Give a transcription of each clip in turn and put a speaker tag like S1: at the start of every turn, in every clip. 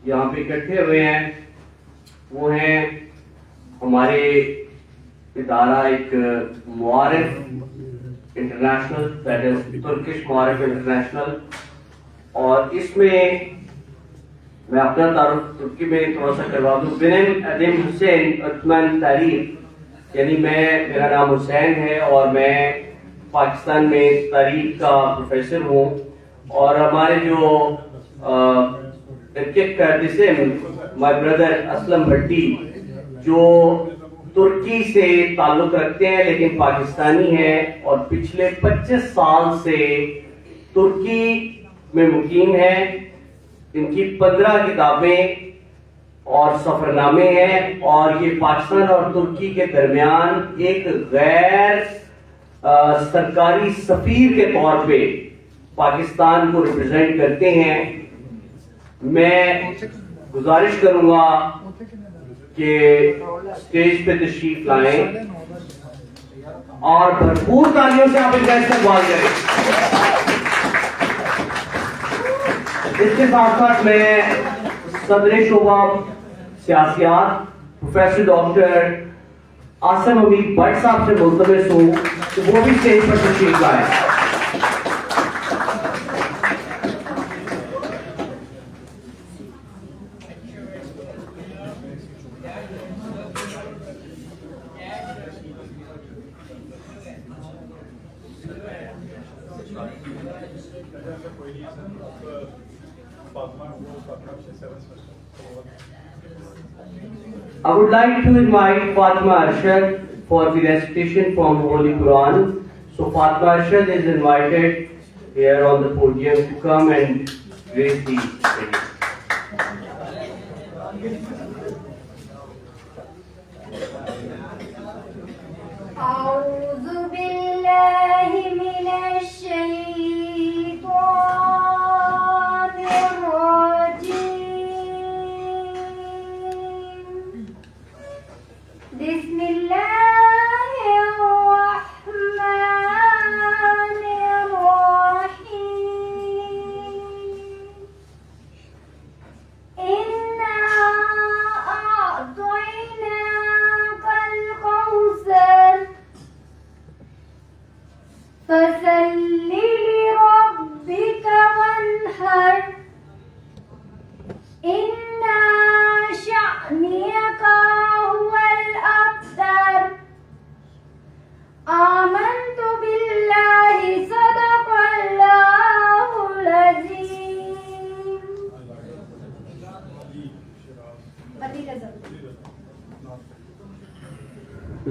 S1: یہاں پہ اکٹھے ہوئے ہیں وہ ہیں ہمارے ادارہ ایک Maarif international, that is Turkish Maarif international, اور اس میں میں اپنا تعارف ترکی میں تھوڑا سا کروا دوں. بنم ادم حسین عثمان تاریخ، یعنی میرا نام حسین ہے اور میں پاکستان میں تاریخ کا پروفیسر ہوں. اور ہمارے جو مائی بردر اسلم بھٹی جو ترکی سے تعلق رکھتے ہیں لیکن پاکستانی ہیں اور پچھلے 25 سال سے ترکی میں مقیم ہیں. ان کی 15 کتابیں اور سفر نامے ہیں اور یہ پاکستان اور ترکی کے درمیان ایک غیر سرکاری سفیر کے طور پہ پاکستان کو ریپرزینٹ کرتے ہیں. میں گزارش کروں گا کہ اسٹیج پہ تشریف لائیں اور بھرپور تالیوں سے آپ ان کا استقبال کریں. اس کے ساتھ ساتھ میں صدر شعبہ سیاسیات پروفیسر ڈاکٹر آصم حمید بٹ صاحب سے ملتمس ہوں کہ وہ بھی اسٹیج پر تشریف لائیں. I would like to invite Fatima Arshad for the recitation from Holy Quran. So Fatima Arshad is invited here on the podium to come and grace the stage.
S2: أعوذ بالله من الشيطان بسم الله الرحمن الرحيم إنا أعطيناك الكوثر فصل لربك وانحر إن شأنك هو الأبتر. آمنت بالله صدق الله العظيم.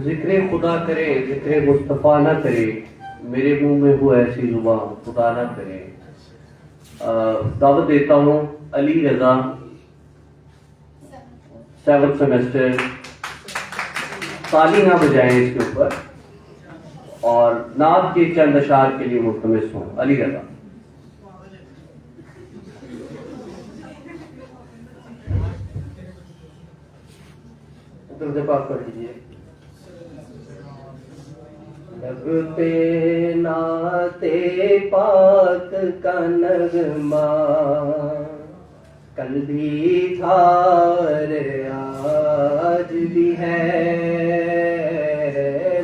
S1: ذکر خدا کرے ذکر مصطفیٰ نہ کرے، میرے منہ میں ہو ایسی زبان خدا نہ کرے. دعوت دیتا ہوں علی رضا 7th سیمسٹر، تالی نہ بجائیں اس کے اوپر، اور نعت کے چند اشعار کے لیے ملتمس ہوں. علی رضا. درود پاک پڑھ لیجیے. لب پہ نعت پاک کا نغمہ کل بھی تھا اور آج بھی ہے.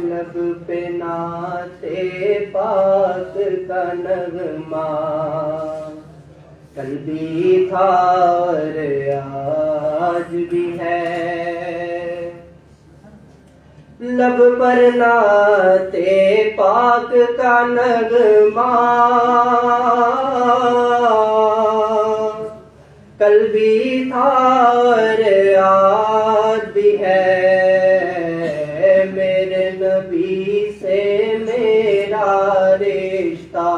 S1: لب پہ نعت پاک کا نغمہ کل بھی تھا اور آج بھی ہے. لب پر نعت پاک کا نغمہ کل بھی تھا اور آج بھی ہے. میرے نبی سے میرا رشتہ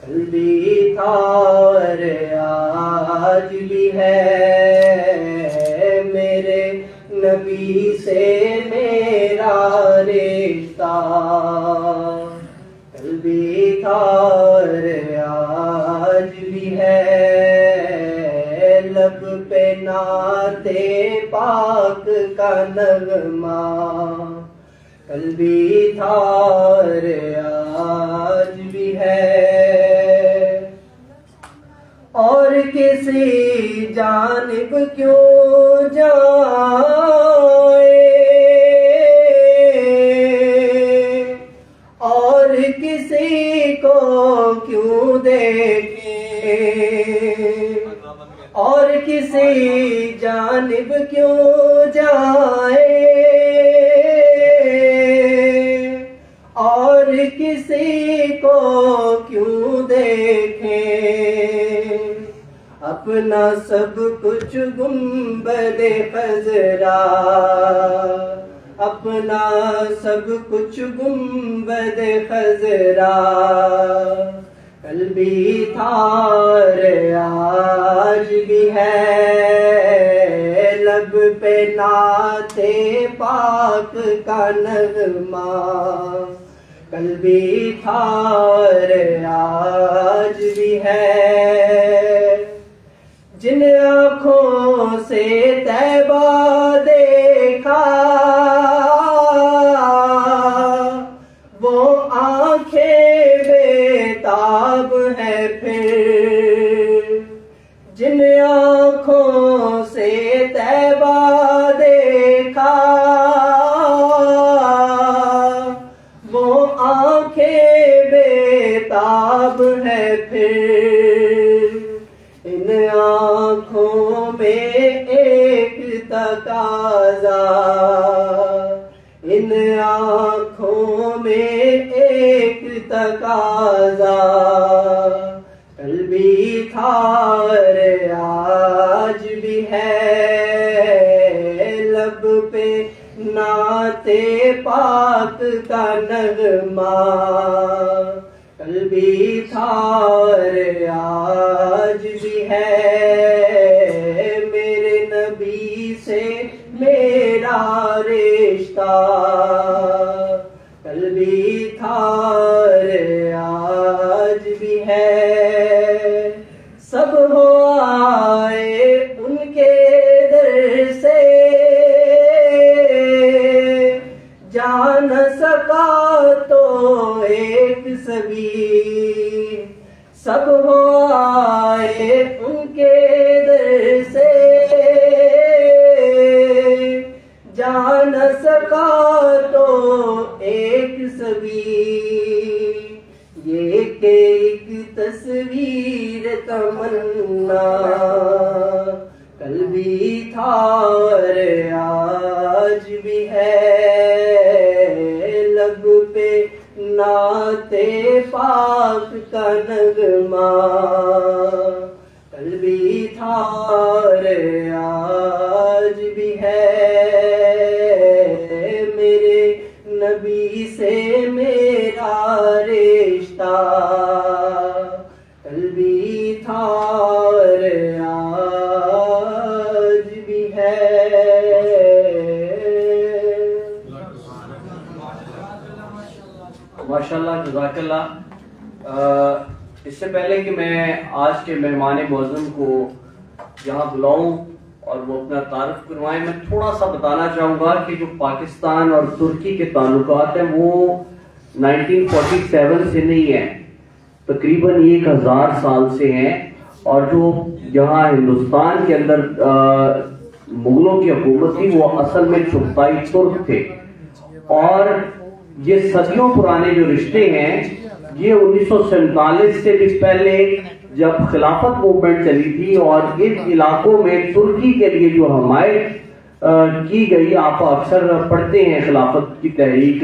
S1: کل بھی تھا اور آج بھی ہے. میرے نبی سے میرا رشتہ کل بھی تھا اور آج بھی ہے. لب پہ نعت پاک کا نغمہ کل بھی تھا اور آج بھی ہے.
S3: اور کسی جانب کیوں جائے، اور کسی کو کیوں دیکھے، اور کسی جانب کیوں جائے، اور کسی کو کیوں دیکھے، اپنا سب کچھ گنبد خضرا، اپنا سب کچھ گنبد خضرا، کل بھی تھا اور آج بھی ہے، لب پہ نعت پاک کا نغمہ، کل بھی تھا اور آج بھی ہے، جن آنکھوں سے طیبہ دیکھا وہ آنکھیں بےتاب ہے پھر، جن آنکھوں سے طیبہ دیکھا وہ آنکھیں بےتاب ہے پھر، ان آنکھوں میں ایک تقاضا، ان آنکھوں میں ایک تقاضا، کل بھی تھا اور آج بھی ہے، لب پہ نعت پاک کا نغمہ، کل بھی تھا اور آج بھی ہے، میرے نبی سے میرا رشتہ، کل بھی تھا اور آج بھی ہے، سب ہو آئے ان کے در سے، جا نہ سکا تو ایک سبھی، سب ہو آئے ان کے در سے، جا نہ سکا تو ایک سبھی، یہ کہ ایک تصویر تمنا، کل بھی تھا اور آج بھی ہے، لب پہ نعت پاک کا نغمہ، کل بھی تھا اور آج بھی ہے، میرے نبی سے میرا رشتہ، کل بھی تھا اور آج بھی ہے۔
S1: ماشاءاللہ، جزاک اللہ۔ اس سے پہلے کہ میں آج کے مہمان معظم کو یہاں بلاؤں اور وہ اپنا تعارف کروائیں، میں تھوڑا سا بتانا چاہوں گا کہ جو پاکستان اور ترکی کے تعلقات ہیں وہ 1947 سے نہیں ہیں، تقریباً 1000 سال سے ہیں، اور جو یہاں ہندوستان کے اندر مغلوں کی حکومت تھی وہ اصل میں چغتائی ترک تھے، اور یہ صدیوں پرانے جو رشتے ہیں یہ 1947 سے بھی پہلے جب خلافت موومنٹ چلی تھی اور ان علاقوں میں ترکی کے لیے جو حمایت کی گئی، آپ اکثر پڑھتے ہیں خلافت کی تحریک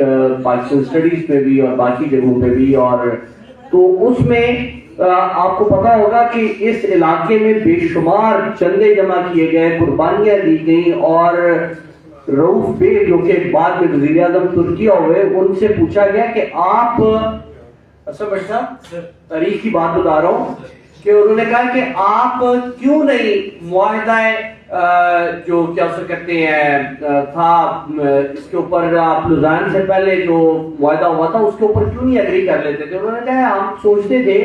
S1: پاکستان اسٹڈیز میں بھی اور باقی جگہوں پہ بھی، اور تو اس میں آپ کو پتا ہوگا کہ اس علاقے میں بے شمار چندے جمع کیے گئے، قربانیاں دی گئیں، اور رؤف بیگ جو کہ بعد میں وزیر اعظم ترکیہ ہوئے، ان سے پوچھا گیا کہ آپ تاریخ کی بات بتا رہا ہوں کہ انہوں نے کہا کہ آپ کیوں نہیں معاہدہ جو کیا اسے کہتے ہیں تھا اس کے اوپر، آپ لوزان سے پہلے جو معاہدہ ہوا تھا اس کے اوپر کیوں نہیں اگری کر لیتے تھے؟ انہوں نے کہا ہم سوچتے تھے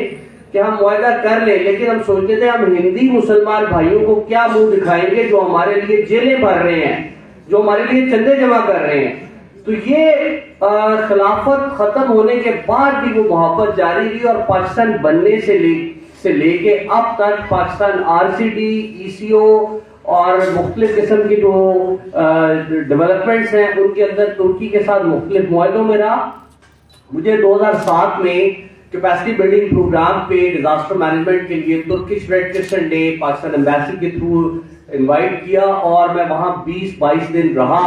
S1: کہ ہم معاہدہ کر لیں، لیکن ہم سوچتے تھے ہم ہندی مسلمان بھائیوں کو کیا منہ دکھائیں گے جو ہمارے لیے جیلیں بھر رہے ہیں، جو ہمارے لیے چندے جمع کر رہے ہیں۔ تو یہ خلافت ختم ہونے کے بعد بھی وہ محبت جاری رہی، اور پاکستان بننے سے سے لے کے اب تک پاکستان RCD, ECO اور مختلف قسم کی جو ڈیولپمنٹس ہیں ان کے اندر ترکی کے ساتھ مختلف معاہدوں میں رہا. مجھے 2007 میں کیپیسٹی بلڈنگ پروگرام پہ ڈیزاسٹر مینجمنٹ کے لیے Turkish red crescent day Pakistan embassy کے تھرو انوائٹ کیا اور میں وہاں 20-22 دن رہا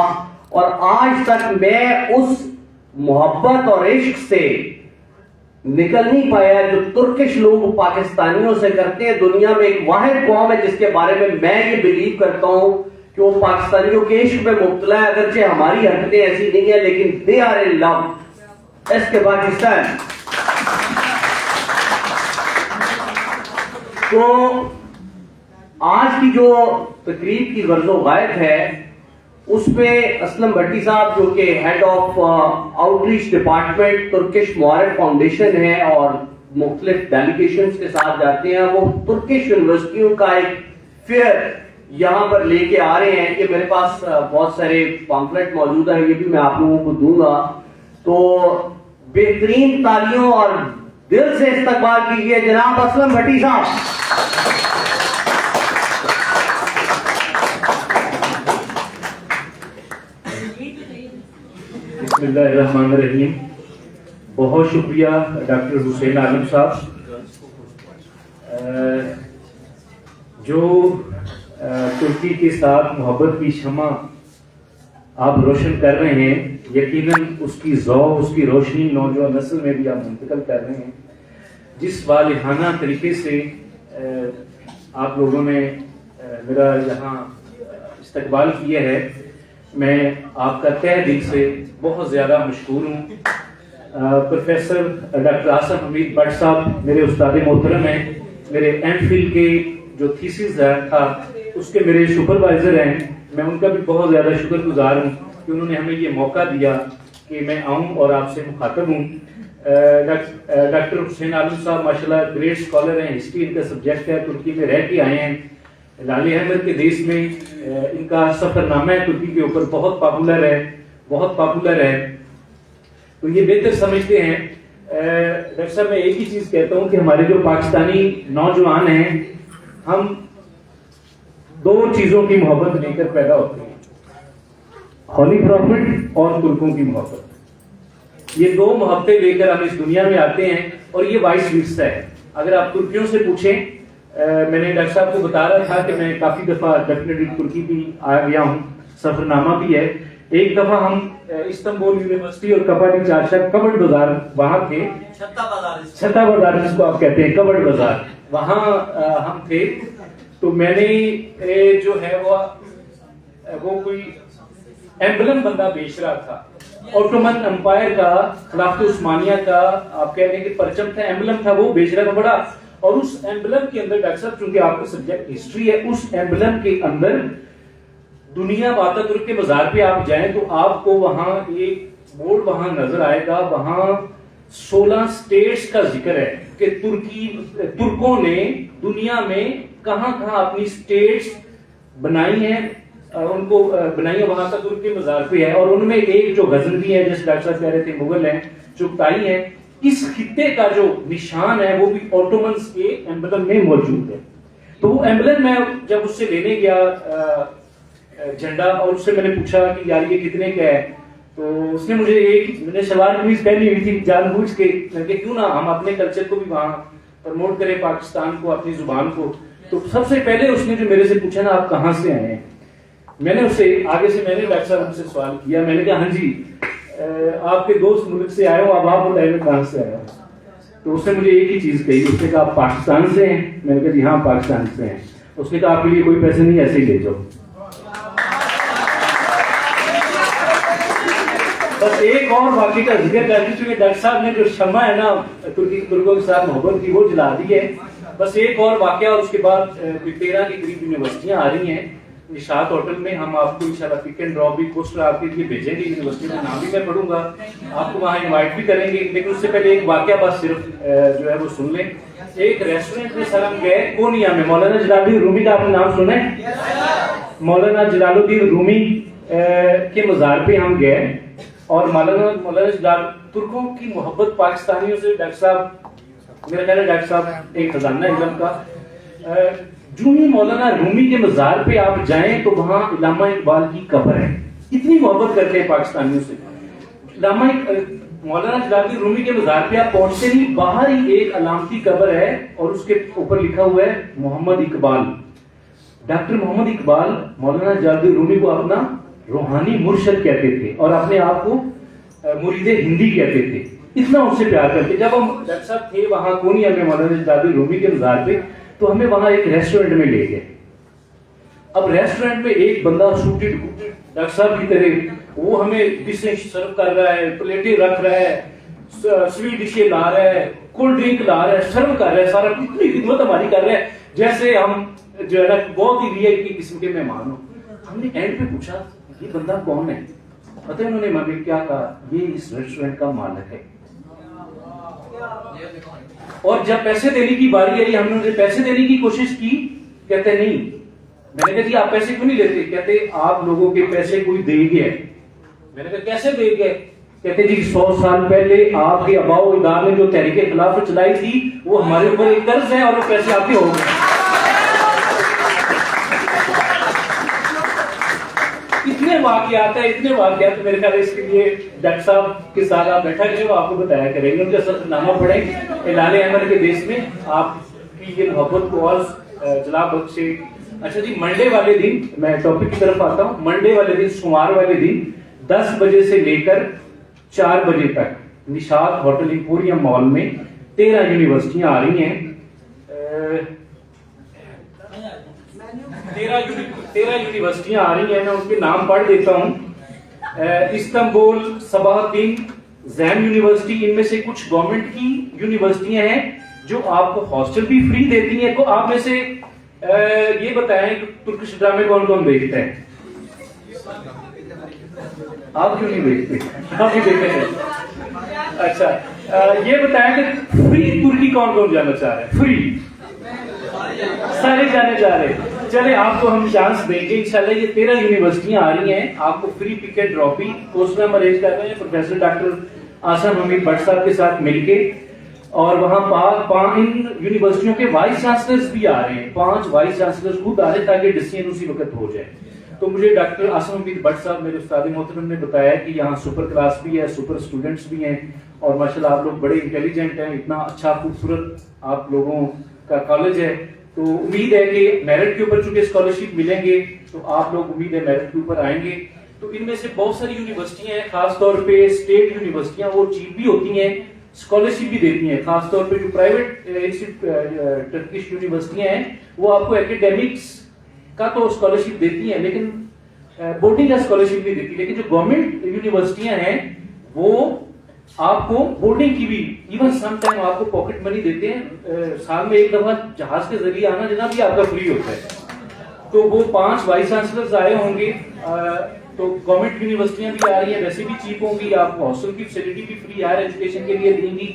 S1: اور آج تک میں اس محبت اور عشق سے نکل نہیں پایا جو ترکش لوگ پاکستانیوں سے کرتے ہیں. دنیا میں ایک واحد قوم ہے جس کے بارے میں یہ بلیو کرتا ہوں کہ وہ پاکستانیوں کے عشق میں مبتلا ہے, اگرچہ ہماری حرکتیں ایسی نہیں ہیں لیکن دے آر ان لو. اس کے پاکستان تو آج کی جو تقریب کی غرض و غائب ہے اس پہ اسلم بھٹی صاحب جو کہ head of outreach department Turkish Maarif foundation ہے اور مختلف ڈیلیگیشنز کے ساتھ جاتے ہیں, وہ ترکش یونیورسٹیوں کا ایک فیئر یہاں پر لے کے آ رہے ہیں. کہ میرے پاس بہت سارے پامفلٹ موجود ہیں, یہ بھی میں آپ لوگوں کو دوں گا. تو بہترین تالیوں اور دل سے استقبال کیجیے جناب اسلم بھٹی صاحب.
S4: بسم اللہ الرحمن الرحیم. بہت شکریہ ڈاکٹر حسین عالم صاحب جو ترکی کے ساتھ محبت کی شمع آپ روشن کر رہے ہیں. یقیناً اس کی ذوق, اس کی روشنی نوجوان نسل میں بھی آپ منتقل کر رہے ہیں. جس والہانہ طریقے سے آپ لوگوں نے میرا یہاں استقبال کیا ہے, میں آپ کا تہ دل سے بہت زیادہ مشکور ہوں. پروفیسر ڈاکٹر آصف حمید بٹ صاحب میرے استاد محترم ہیں. میرے ایم فل کے جو تھیسس تھا اس کے میرے سپروائزر ہیں. میں ان کا بھی بہت زیادہ شکر گزار ہوں کہ انہوں نے ہمیں یہ موقع دیا کہ میں آؤں اور آپ سے مخاطب ہوں. ڈاکٹر حسین عالم صاحب ماشاءاللہ گریٹ اسکالر ہیں, ہسٹری ان کا سبجیکٹ ہے, ترکی میں رہ کے آئے ہیں. لالی احمد کے دیش میں ان کا سفر نامہ ہے ترکی کے اوپر, بہت پاپولر ہے, بہت پاپولر ہے. تو یہ بہتر سمجھتے ہیں. ڈاکٹر صاحب میں ایک ہی چیز کہتا ہوں کہ ہمارے جو پاکستانی نوجوان ہیں ہم دو چیزوں کی محبت لے کر پیدا ہوتے ہیں, ہولی پروفٹ اور ترکوں کی محبت. یہ دو محبتیں لے کر ہم اس دنیا میں آتے ہیں اور یہ وائس ورسا ہے. اگر آپ ترکیوں سے پوچھیں, میں نے ڈاکٹر صاحب کو بتا رہا تھا کہ میں کافی دفعہ ڈیفینیٹلی ترکی بھی آ گیا ہوں, سفر نامہ بھی ہے. ایک دفعہ ہم استنبول یونیورسٹی اور کپاڈی چارشا کبڈ بازار وہاں تھے, چھتا بازار جس کو آپ کہتے ہیں کبڈ بازار, وہاں ہم تھے. تو میں نے جو ہے وہ کوئی ایمبلم بندہ بیچ رہا تھا, اوٹومن امپائر کا, خلافت عثمانیہ کا آپ کہہ رہے ہیں کہ پرچم تھا, ایمبلم تھا, وہ بیچ رہا تھا بڑا. اور اس ایمبلم کے اندر ڈاکٹر صاحب چونکہ آپ کا سبجیکٹ ہسٹری ہے, اس ایمبلم کے اندر دنیا باتا ترک کے بازار پہ آپ جائیں تو آپ کو وہاں ایک بورڈ وہاں نظر آئے گا, وہاں 16 سٹیٹس کا ذکر ہے کہ ترکوں نے دنیا میں کہاں کہاں اپنی سٹیٹس بنائی ہیں, ان کو بنائی ہے, وہاں کا ترک کے بازار پہ ہے. اور ان میں ایک جو غزنوی ہے, جیسے ڈاکٹر صاحب کہہ رہے تھے مغل ہیں, چغتائی ہیں. اس خطے کا جو نشان ہے وہ بھی اوٹومنز کے ایمبلم میں موجود ہے. تو وہ ایمبلم میں جب اس سے لینے گیا جھنڈا اور اس سے میں نے پوچھا کہ یار یہ کتنے کا ہے, تو اس نے مجھے میں نے شلوار قمیض پہنی ہوئی تھی جان بوجھ کے, میں کہ کیوں نہ ہم اپنے کلچر کو بھی وہاں پروموٹ کریں, پاکستان کو, اپنی زبان کو. تو سب سے پہلے اس نے جو میرے سے پوچھا نا آپ کہاں سے آئے ہیں, میں نے اس سے آگے سے میں نے ڈاکٹر صاحب سے سوال کیا. میں نے کہا ہاں جی آپ کے دوست ملک سے آئے ہو, اب آپ بتائیں میں کہاں سے آیا ہوں. تو اس نے مجھے ایک ہی چیز کہی, اس نے کہا آپ پاکستان سے ہیں. میں نے کہا جی ہاں پاکستان سے ہیں. اس نے کہا آپ کے لیے کوئی پیسے نہیں, ایسے ہی لے جاؤ. بس ایک اور واقعے کا ذکر کر دی, چونکہ ڈاکٹر صاحب نے جو شمع ہے نا ترکوں کے ساتھ محبت کی وہ جلا دی ہے. بس ایک اور واقعہ, اور اس کے بعد کوئی 13 کے قریب یونیورسٹیاں آ رہی ہیں نشاط ہوٹل میں. ہم آپ کو انشاءاللہ پک اینڈ ڈراپ بھی پوسٹر آپ کے لیے بھیجیں گے, یونیورسٹی کا نام بھی میں پڑھوں گا, آپ کو وہاں انوائٹ بھی کریں گے. لیکن اس سے پہلے ایک واقعہ بس صرف جو ہے وہ سن لیں. ایک ریسٹورینٹ میں سر ہم گئے کونیا میں, مولانا جلال الدین رومی کا آپ نے نام سنا ہے, مولانا جلال الدین رومی کے مزار پہ ہم گئے. اور مولانا جلال ترکوں کی محبت پاکستانیوں سے ڈاکٹر صاحب میرا خیال ہے ڈاکٹر صاحب ایک خزانہ علم کا. جو ہی مولانا رومی کے مزار پہ آپ جائیں تو وہاں علامہ اقبال کی قبر ہے. اتنی محبت کرتے ہیں پاکستانیوں سے. علامہ مولانا جلال الدین رومی کے مزار پہ آپ پہنچتے نہیں, باہر ہی ایک علامتی قبر ہے اور اس کے اوپر لکھا ہوا ہے محمد اقبال. ڈاکٹر محمد اقبال مولانا جلال الدین رومی کو اپنا روحانی مرشد کہتے تھے اور اپنے آپ کو مرید ہندی کہتے تھے. اتنا ان سے پیار کرتے. جب ہم ڈاکٹر صاحب تھے وہاں کونیا میں مولانا جلال الدین رومی کے مزار پہ, تو ہمیں وہاں ایک ریسٹورینٹ میں لے گئے. اب ریسٹورینٹ میں ایک بندہ سوٹڈ ڈاکٹر صاحب کی طرح وہ ہمیں ڈشیں سرو کر رہا ہے, پلیٹیں رکھ رہا ہے, سویٹ ڈشیں لا رہا ہے, کولڈ ڈرنک لا رہا ہے, سرو کر رہا ہے, سارا اتنی خدمت ہماری کر رہا ہے جیسے ہم جو ہے نا بہت ہی وی آئی پی قسم کے مہمان ہوں. ہم نے اینڈ پہ پوچھا یہ بندہ کون ہے؟ پتہ ہے انہوں نے ہمیں کیا کہا, یہ اس ریسٹورینٹ کا مالک ہے. اور جب پیسے دینے کی باری آئی, ہم نے پیسے دینے کی کوشش کی. کہتے نہیں. میں نے کہا جی آپ پیسے کیوں نہیں لیتے؟ کہتے آپ لوگوں کے پیسے کوئی دے گیا. میں نے کہا کیسے دے گئے؟ کہتے جی 100 سال پہلے آپ کے آباء و اجداد نے جو تحریک خلافت چلائی تھی وہ ہمارے اوپر ایک قرض ہے اور وہ پیسے آپ کے ہو گئے. اتنے واقعات میرے خیال اس کے لیے ڈاکٹر صاحب کے ساتھ آپ بیٹھا کریں, وہ آپ کو بتایا کریں گے. ان کا سفر نامہ پڑھیں ہلال احمد کے دیش میں, آپ کی یہ محبت کو اور جلا بخشے. اچھا جی, منڈے والے دن میں ٹاپک کی طرف آتا ہوں. منڈے والے دن, سوموار والے دن 10 بجے سے لے کر 4 بجے تک نشاط ہوٹل امپوریم مال میں 13 یونیورسٹیاں آ رہی ہیں. 13 یونیورسٹیاں آ رہی ہیں. میں ان کے نام پڑھ دیتا ہوں. Istanbul, Sabahattin, Zaim university. ان میں سے کچھ گورنمنٹ کی یونیورسٹیاں ہیں جو آپ کو ہاسٹل بھی فری دیتی ہیں. کو آپ میں سے یہ بتائیں کہ ترکش ڈرامے کون کون دیکھتا ہے؟ آپ کیوں نہیں دیکھتے؟ آپ بھی دیکھتے ہیں. اچھا یہ بتائیں کہ فری ترکی کون کون جانا چاہ رہے ہیں؟ فری سارے جانے جا رہے ہیں. چلے آپ کو ہم چانس دیں گے انشاءاللہ. یہ 13 یونیورسٹیاں آ رہی ہیں, آپ کو فری پک اینڈ ڈراپ ہی کورس میں ہم ارینج کر رہے ہیں پروفیسر ڈاکٹر آصم حمید بٹ صاحب کے ساتھ مل کے. اور وہاں ان یونیورسٹیوں کے وائس چانسلرز بھی آ رہے ہیں. 5 وائس چانسلرز خود آ رہے ہیں تاکہ ڈیسیژن اسی وقت ہو جائے. تو مجھے ڈاکٹر آصم حمید بٹ صاحب میرے استاد محترم نے بتایا کہ یہاں سپر کلاس بھی ہے, سپر اسٹوڈنٹس بھی ہیں, اور ماشاءاللہ آپ لوگ بڑے انٹیلیجنٹ ہیں. اتنا اچھا خوبصورت آپ لوگوں کا کالج ہے. تو امید ہے کہ میرٹ کے اوپر چونکہ اسکالرشپ ملیں گے تو آپ لوگ امید ہے میرٹ کے اوپر آئیں گے. تو ان میں سے بہت ساری یونیورسٹیاں ہیں, خاص طور پہ اسٹیٹ یونیورسٹیاں, وہ چیپ بھی ہوتی ہیں, اسکالرشپ بھی دیتی ہیں. خاص طور پہ جو پرائیویٹ ٹرکش یونیورسٹیاں ہیں وہ آپ کو ایکیڈیمکس کا تو اسکالرشپ دیتی ہیں لیکن بورڈنگ کا اسکالرشپ نہیں دیتی. لیکن جو گورنمنٹ یونیورسٹیاں ہیں وہ آپ کو بورڈنگ کی بھی ایون سم ٹائم آپ کو پاکٹ منی دیتے ہیں. سال میں ایک دفعہ جہاز کے ذریعے آنا جانا بھی آپ کا فری ہوتا ہے. تو وہ 5 وائس چانسلرز آئے ہوں گے. تو گورنمنٹ یونیورسٹیاں بھی آ رہی ہیں, ویسے بھی چیپ ہوں گی. آپ کو ہاسٹل کی فیسلٹی بھی فری ہائر ایجوکیشن کے لیے دیں گی,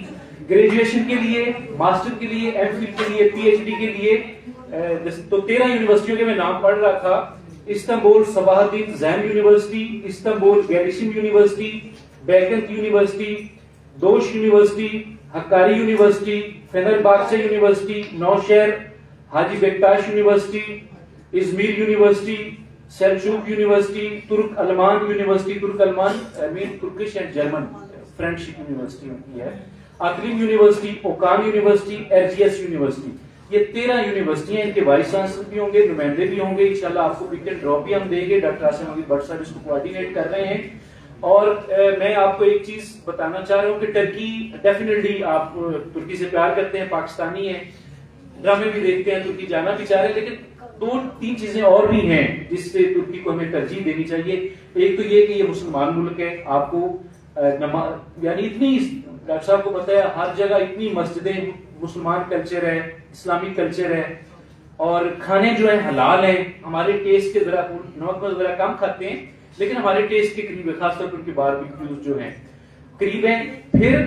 S4: گریجویشن کے لیے, ماسٹر کے لیے, ایم فل کے لیے, پی ایچ ڈی کے لیے. تو 13 یونیورسٹیوں کے میں نام پڑھ رہا تھا. Istanbul, Sabahattin, Zaim university, Istanbul, Gelisim university, Bilkent university, Dogus university, Hakkari university, Fenerbahce university, Nevsehir, Haci Bektas university, Izmir university, Selcuk university, Turk Alman university. Turk Alman mean Turkish and German friendship university ان کی ہے. اقلیم university, Okan university, Erciyes university. یہ 13 یونیورسٹیاں, ان کے vice chancellor بھی ہوں گے, نمائندے بھی ہوں گے. انشاءاللہ آپ کو پک اینڈ ڈراپ بھی ہم دیں گے. ڈاکٹر آصم حمید بٹ صاحب اس کو کوآرڈینیٹ کر رہے ہیں. اور میں آپ کو ایک چیز بتانا چاہ رہا ہوں کہ ٹرکی ڈیفینیٹلی آپ ترکی سے پیار کرتے ہیں, پاکستانی ہیں, ڈرامے بھی دیکھتے ہیں, ترکی جانا بھی چاہ رہے ہیں. لیکن 2-3 چیزیں اور بھی ہیں جس سے ترکی کو ہمیں ترجیح دینی چاہیے. ایک تو یہ کہ یہ مسلمان ملک ہے. آپ کو یعنی اتنی, ڈاکٹر صاحب کو پتہ ہے ہر جگہ اتنی مسجدیں, مسلمان کلچر ہے, اسلامک کلچر ہے, اور کھانے جو ہیں حلال ہیں. ہمارے ٹیسٹ کے ذرا نمک میں ذرا کم کھاتے ہیں لیکن ہمارے ٹیسٹ کے قریب ہے, خاص طور پر ان کے باربیکیوز جو ہیں قریب ہیں. پھر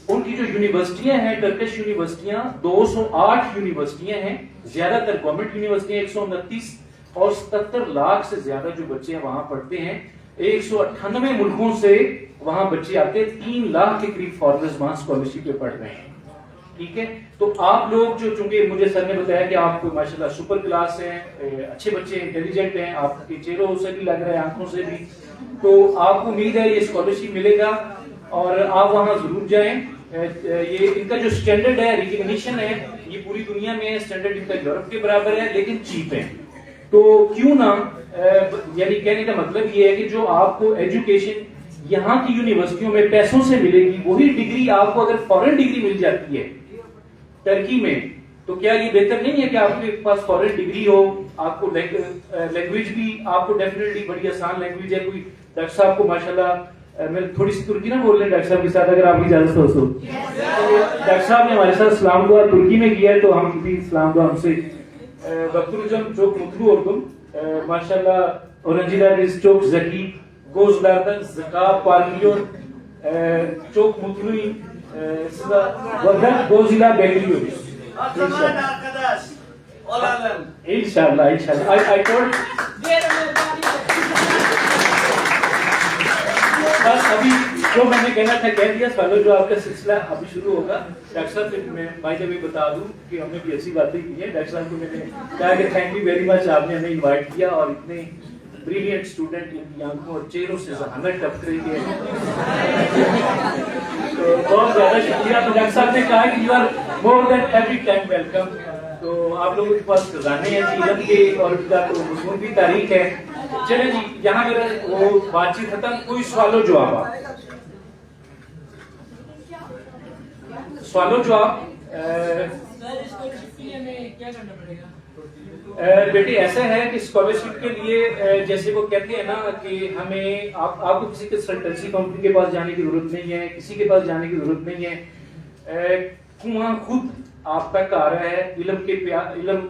S4: ان کی جو یونیورسٹیاں ہیں, ٹرکش یونیورسٹیاں 208 یونیورسٹیاں ہیں. زیادہ تر گورنمنٹ یونیورسٹیاں 129, اور 77 لاکھ سے زیادہ جو بچے ہیں وہاں پڑھتے ہیں. 198 ملکوں سے وہاں بچے آتے ہیں. 3 لاکھ کے قریب فارنرز وہاں اسکالرشپ پہ پڑھ رہے ہیں. ٹھیک ہے. تو آپ لوگ جو چونکہ مجھے سر نے بتایا کہ آپ ماشاءاللہ سپر کلاس ہیں, اچھے بچے انٹیلیجنٹ ہیں, آپ کے چہروں سے بھی لگ رہا ہے, آنکھوں سے بھی, تو آپ کو امید ہے یہ اسکالرشپ ملے گا اور آپ وہاں ضرور جائیں. یہ ان کا جو اسٹینڈرڈ ہے, ریکگنیشن ہے, یہ پوری دنیا میں اسٹینڈرڈ ان کا یورپ کے برابر ہے, لیکن چیپ ہے. تو کیوں نہ, یعنی کہنے کا مطلب یہ ہے کہ جو آپ کو ایجوکیشن یہاں کی یونیورسٹیوں میں پیسوں سے ملے گی, وہی ڈگری آپ کو اگر فورن ڈگری مل جاتی ہے ترکی میں, تو کیا یہ بہتر نہیں ہے کہ آپ کے پاس فورن ڈگری ہو, آپ کو لینگویج بھی آپ کو ڈیفینیٹلی بڑی آسان لینگویج ہے. کوئی ڈاکٹر صاحب کو ماشاءاللہ میں تھوڑی سی ترکی نہ بول رہے ہیں ڈاکٹر صاحب کے ساتھ, اگر آپ کی اجازت ہو تو. ڈاکٹر صاحب نے ہمارے ساتھ اسلام دعا ترکی میں کیا ہے, تو ہم بھی اسلام دعا ہم سے بکتروجم چوک متلو اردن ماشاءاللہ اورنجیدار چوک زکی گوزلاردن زکا پارلیون çok mutluyum. Fakat Godzilla bekliyoruz.
S5: Zaman arkadaş olalım.
S4: İnşallah, inşallah. I told. بس ابھی جو میں نے کہنا تھا کہہ دیا. سوالوں جو آپ کا سلسلہ ابھی شروع ہوگا. ڈاکٹر صاحب سے میں بائی دا وے بتا دوں کہ ہم نے بھی ایسی باتیں کی ہیں. ڈاکٹر صاحب کو میں نے کہا کہ تھینک یو ویری مچ, آپ نے ہمیں انوائٹ کیا اور اتنے بریلینٹ اسٹوڈنٹ ان کی آنکھوں اور چہروں سے ذہانت ٹپکرے کے تو بہت زیادہ شکریہ. تو ڈاکٹر صاحب نے کہا کہ you are more than every time welcome. تو آپ لوگوں کے پاس خزانے ہیں علم کے اور ان کا تو مضمون بھی تاریخ ہے. چلیں جی, یہاں میرا وہ بات چیت ختم. کوئی سوال و جواب, سوال و جواب. بیٹی ایسا ہے کہ اسکالرشپ کے لیے جیسے وہ کہتے ہیں نا کہ ہمیں آپ کو کسی کنسلٹنسی کمپنی کے پاس جانے کی ضرورت نہیں ہے, کسی کے پاس جانے کی ضرورت نہیں ہے. وہاں خود آپ تک آ رہا ہے علم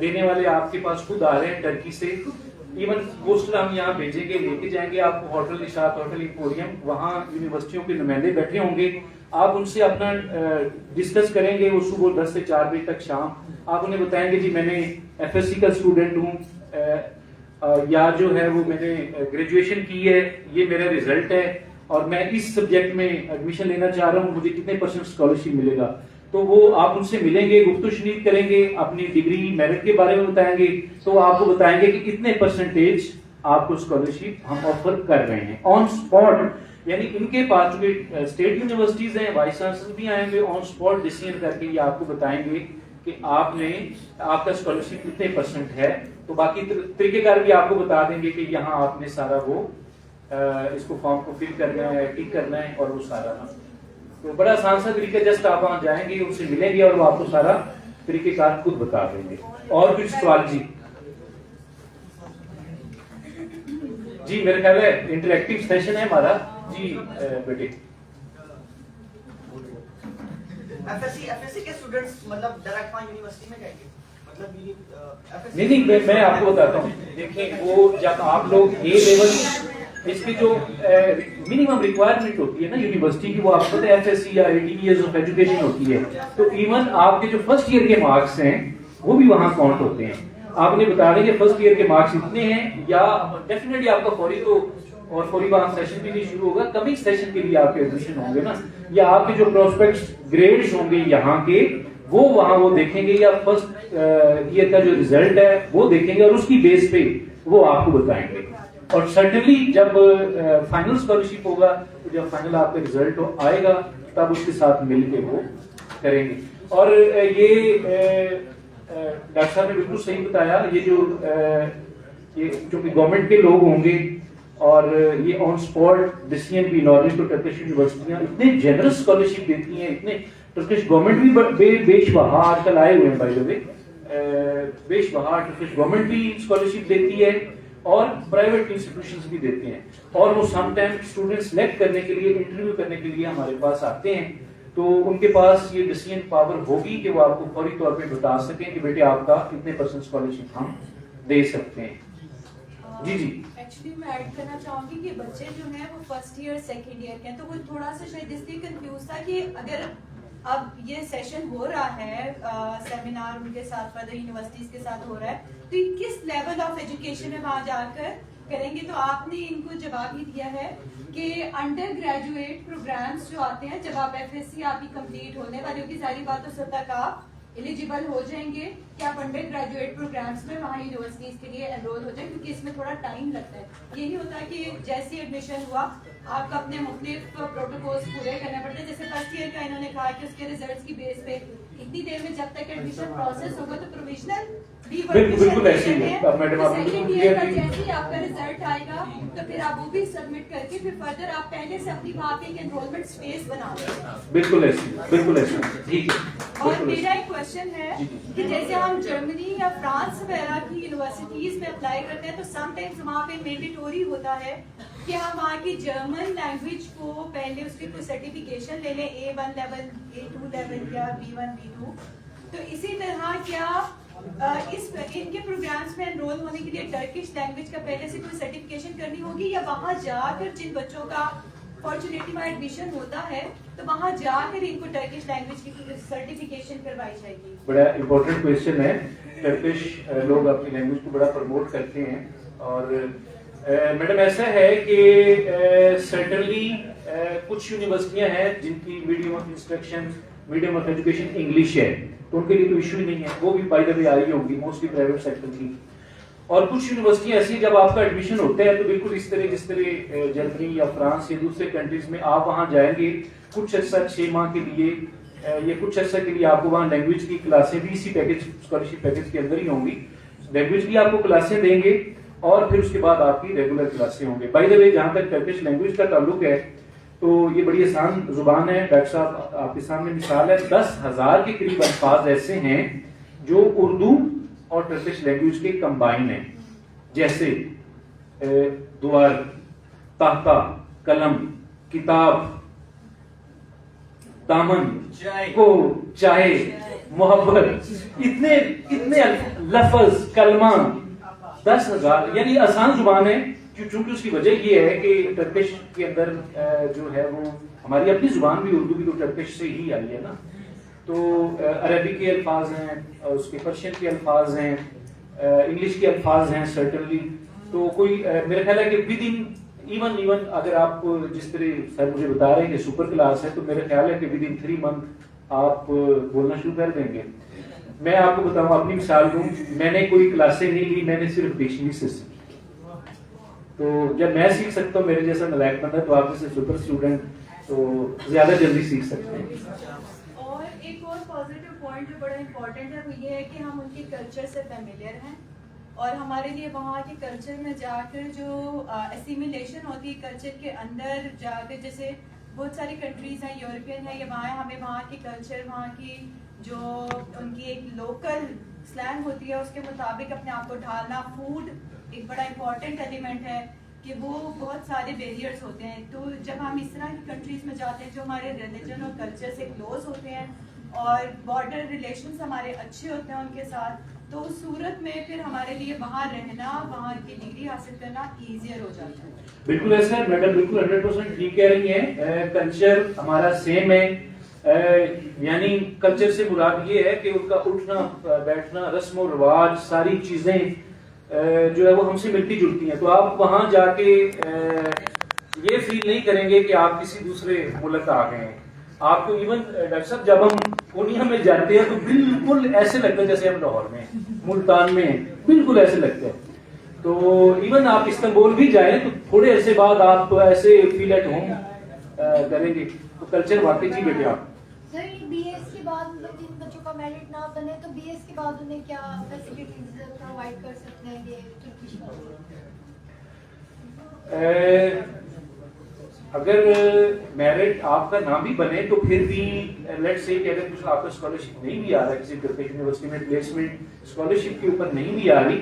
S4: دینے والے آپ کے پاس خود آ رہے ہیں ٹرکی سے. ایون پوسٹر ہم یہاں بھیجیں گے, لے کے جائیں گے آپ کو ہوٹل نشاط, ہوٹل ایمپوریم, وہاں یونیورسٹیوں کے نمائندے بیٹھے ہوں گے. آپ ان سے اپنا ڈسکس کریں گے. وہ صبح 10 سے 4 بجے تک شام آپ انہیں بتائیں گے جی میں نے ایف ایس سی کا اسٹوڈنٹ ہوں, یا جو ہے وہ میں نے گریجویشن کی ہے, یہ میرا ریزلٹ ہے اور میں اس سبجیکٹ میں ایڈمیشن لینا چاہ رہا ہوں, مجھے کتنے % اسکالرشپ ملے گا. تو وہ آپ ان سے ملیں گے, گفتگو شنید کریں گے, اپنی ڈگری میرٹ کے بارے میں بتائیں گے. تو آپ کو بتائیں گے کہ کتنے % آپ کو اسکالرشپ ہم آفر کر رہے ہیں آن اسپاٹ. یعنی ان کے پاس جو اسٹیٹ یونیورسٹیز ہیں, وائس چانسلر بھی آئیں گے, آن اسپاٹ ڈیسیژن کر کے یہ آپ کو بتائیں گے کہ آپ کا اسکالرشپ کتنے % ہے. تو باقی طریقہ کار بھی آپ کو بتا دیں گے کہ یہاں آپ نے سارا وہ اس کو فارم کو فل کرنا ہے, ٹک کرنا ہے اور وہ سارا. تو بڑا آسان سا طریقہ, جسٹ آپ وہاں جائیں گے, ان سے ملیں گے اور وہ آپ کو سارا طریقہ کار خود بتا دیں گے. اور کچھ سوال؟ جی جی میرے خیال ہے انٹریکٹیو سیشن ہے ہمارا. جی بیٹے
S5: ایف ایس سی کے اسٹوڈنٹس مطلب ڈائریکٹ وہاں یونیورسٹی میں جائیں گے, مطلب
S4: نہیں, میں آپ کو بتاتا ہوں. دیکھیں وہ جب آپ لوگ اے لیول اس کی جو منیمم ریکوائرمنٹ ہوتی ہے نا یونیورسٹی کی, وہ آپ کو پتہ ہے ایف ایس سی یا 18 ایئرز آف ایجوکیشن ہوتی ہے. تو ایون آپ کے جو فرسٹ ایئر کے مارکس ہیں وہ بھی وہاں کاؤنٹ ہوتے ہیں. آپ نے بتا دیں کہ فرسٹ ایئر کے مارکس اتنے ہیں, یا ڈیفینیٹلی آپ کا فوری تو اور فوری وہاں سیشن بھی نہیں شروع ہوگا, کمنگ سیشن کے لیے آپ کے ایڈمیشن ہوں گے نا, یا آپ کے جو پروسپیکٹس گریڈز ہوں گے یہاں کے وہ وہاں وہ دیکھیں گے, یا فرسٹ ایئر کا جو ریزلٹ ہے وہ دیکھیں گے اور اس کی بیس پہ وہ آپ کو بتائیں گے. اور سرٹنلی جب فائنل اسکالرشپ ہوگا, جب فائنل آپ کا ریزلٹ آئے گا تب اس کے ساتھ مل کے وہ کریں گے. اور یہ ڈاکٹر صاحب نے بالکل صحیح بتایا, یہ جو چونکہ گورنمنٹ کے لوگ ہوں گے اور یہ آن اسپاٹ ڈیسیژن بھی, نارمل تو ٹرکش یونیورسٹیاں اتنے جنرس اسکالرشپ دیتی ہیں, اتنے ٹرکش گورنمنٹ بھی بیش بہا آج کل آئے ہوئے ہیں بائی دا وے, بیش بہا ٹرکش گورنمنٹ بھی اسکالرشپ دیتی ہے اور پرائیویٹ انسٹیٹیوشنز بھی دیتے ہیں. اور وہ سم ٹائم اسٹوڈنٹ سلیکٹ کرنے کے لیے, انٹرویو کرنے کے لیے ہمارے پاس آتے ہیں, تو ان کے پاس یہ ڈیسیژن پاور ہوگی کہ وہ آپ کو فوری طور پہ بتا سکیں کہ بیٹے آپ کا کتنے % اسکالرشپ ہم دے سکتے ہیں. جی جی
S6: ایکچولی میں ایڈ کرنا چاہوں گی کہ بچے جو ہیں وہ فرسٹ ایئر سیکنڈ ایئر کے ہیں, تو وہ تھوڑا سا شاید اس لیے کنفیوز تھا کہ اگر اب یہ سیشن ہو رہا ہے, سیمینار ان کے ساتھ فردر یونیورسٹیز کے ساتھ ہو رہا ہے, تو یہ کس لیول آف ایجوکیشن میں وہاں جا کر کریں گے. تو آپ نے ان کو جواب ہی دیا ہے کہ انڈر گریجویٹ پروگرامز جو آتے ہیں جب آپ FSC آپ کی کمپلیٹ ہونے والی ہوگی ظاہری بات تو سب تک آپ ایلیجیبل ہو جائیں گے کہ آپ انڈر گریجویٹ پروگرامز میں وہاں یونیورسٹیز کے لیے انرول ہو جائیں کیونکہ اس میں تھوڑا ٹائم لگتا ہے. یہ نہیں ہوتا کہ جیسے ایڈمیشن ہوا آپ کو اپنے مختلف پروٹوکولز پورے کرنے پڑتے ہیں. جیسے فرسٹ ایئر کا انہوں نے کہا کہ اس کے ریزلٹس کی بیس پہ اتنی دیر میں جب تک ایڈمیشن پروسیس ہوگا تو پروویژنل
S4: بالکل ایسے ہی ہے. میڈم آپ
S6: سیکنڈ ایئر کا جیسے ہی آپ کا ریزلٹ آئے گا تو پھر آپ وہ بھی سبمٹ کر کے پھر فردر آپ پہلے سے اپنی وہاں پہ ایک انرولمنٹ اسپیس بنا لیں.
S4: بالکل ایسے بالکل ایسے ٹھیک ہے.
S6: اور میرا ایک کوشچن ہے کہ جیسے ہم جرمنی یا فرانس وغیرہ کی یونیورسٹیز میں اپلائی کرتے ہیں تو سم ٹائمز وہاں پہ مینڈیٹوری ہوتا ہے کہ ہم وہاں کی جرمن لینگویج کو پہلے اس کی کوئی سرٹیفکیشن لے لیں A1 لیول A2 لیول یا B1 B2. تو اسی طرح کیا ان کے پروگرامز میں انرول ہونے کے لیے ٹرکش لینگویج کا پہلے سے کوئی سرٹیفکیشن کرنی ہوگی یا وہاں جا کر جن بچوں کا فارچونیٹلی وہاں ایڈمیشن ہوتا ہے تو وہاں جا کر ان کو ٹرکش لینگویج کی سرٹیفکیشن کروائی جائے گی؟
S4: بڑا امپورٹنٹ کویشچن ہے. ٹرکش لوگ اپنی لینگویج کو بڑا پروموٹ کرتے ہیں اور میڈم ایسا ہے کہ سرٹنلی کچھ یونیورسٹیاں ہیں جن کی medium of instruction medium of education English ہے تو ان کے لیے کوئی ایشو ہی نہیں ہے. وہ بھی بائی دا وے آئی ہوں گی موسٹلی پرائیویٹ سیکٹر کی. اور کچھ یونیورسٹیاں ایسی جب آپ کا ایڈمیشن ہوتا ہے تو بالکل اس طرح جس طرح جرمنی یا فرانس یا دوسرے کنٹریز میں آپ وہاں جائیں گے کچھ عرصہ 6 ماہ کے لیے یا کچھ عرصہ کے لیے آپ کو وہاں لینگویج کی کلاسیں بھی اسی پیکج اسکالرشپ پیکج کے اندر ہی ہوں گی. لینگویج کی آپ کو کلاسیں دیں گے اور پھر اس کے بعد آپ کی ریگولر کلاسیں ہوں گے. بائی دا وے جہاں تک ٹرکش لینگویج کا تعلق ہے تو یہ بڑی آسان زبان ہے. ڈاکٹر صاحب آپ کے سامنے مثال ہے 10,000 کے قریب الفاظ ایسے ہیں جو اردو اور ٹرکش لینگویج کے کمبائن ہیں. جیسے دوار، تحتا، قلم، کتاب، دامن کو، چائے، محبت، اتنے لفظ کلمہ 10,000 یعنی آسان زبان ہے. چونکہ اس کی وجہ یہ ہے کہ ٹرکش کے اندر جو ہے وہ ہماری اپنی زبان بھی اردو بھی تو ٹرکش سے ہی آئی ہے نا. تو عربی کے الفاظ ہیں اور اس کے پرشین کے الفاظ ہیں انگلش کے الفاظ ہیں سرٹنلی. تو کوئی میرا خیال ہے کہ ود ان ایون اگر آپ جس طرح سر مجھے بتا رہے ہیں کہ سپر کلاس ہے تو میرا خیال ہے کہ ود ان 3 منتھ آپ بولنا شروع کر دیں گے. میں آپ کو بتاؤں اپنی مثال دوں میں نے کوئی کلاسیں نہیں لی میں نے صرف ڈکشنری سے سیکھی. تو جب میں سیکھ سکتا ہوں میرے جیسا نلائق بندہ تو آپ جیسے سپر اسٹوڈنٹ تو زیادہ جلدی سیکھ سکتے ہیں.
S6: اور ایک اور پازیٹیو پوائنٹ جو بڑا امپورٹنٹ ہے وہ یہ ہے کہ ہم ان کے کلچر سے فیملیئر ہیں اور ہمارے لیے وہاں کے کلچر میں جا کر جو اسیمیلیشن ہوتی ہے کلچر کے اندر جا کر جیسے بہت ساری کنٹریز ہیں یورپین ہے یا وہاں ہمیں وہاں کے کلچر وہاں کی جو ان کی ایک لوکل سلینگ ہوتی ہے اس کے مطابق اپنے آپ کو ڈھالنا. فوڈ ایک بڑا امپورٹنٹ ایلیمنٹ ہے کہ وہ بہت سارے بیریئرز ہوتے ہیں. تو جب ہم اس طرح کی کنٹریز میں جاتے ہیں جو ہمارے ریلیجن اور کلچر سے کلوز ہوتے ہیں اور بارڈر ریلیشنز ہمارے اچھے ہوتے ہیں ان کے ساتھ تو اس صورت میں پھر ہمارے لیے وہاں رہنا وہاں کی ڈگری حاصل کرنا ایزیئر ہو جاتا ہے.
S4: بالکل ایسا ہے میڈم بالکل 100% ٹھیک کہہ رہی ہیں. کلچر ہمارا سیم ہے یعنی کلچر سے مراد یہ ہے کہ ان کا اٹھنا بیٹھنا رسم و رواج ساری چیزیں جو ہے وہ ہم سے ملتی جلتی ہیں. تو آپ وہاں جا کے یہ فیل نہیں کریں گے کہ آپ کسی دوسرے ملک آ گئے ہیں. آپ کو ایون ڈاکٹر صاحب جب ہم پورنیا میں جاتے ہیں تو بالکل ایسے لگتا ہے جیسے ہم لاہور میں ملتان میں بالکل ایسے لگتا ہے. تو ایون آپ استنبول بھی جائیں تو تھوڑے عرصے بعد آپ ایسے فیل ایٹ ہوم کریں گے. تو کلچر واقعی جی بیٹے آپ
S2: سر بی ایس کے بعد مطلب جن بچوں کا میرٹ نہ بنے تو بی ایس کے بعد انہیں کیا فیسلٹیز پرووائڈ کر سکتے ہیں یہ ترکش
S4: اگر میرٹ آپ کا نہ بھی بنے تو پھر بھی لیٹ سے کہ اگر کچھ آپ کا اسکالرشپ نہیں بھی آ رہا کسی ٹرکش یونیورسٹی میں پلیسمنٹ اسکالرشپ کے اوپر نہیں بھی آ رہی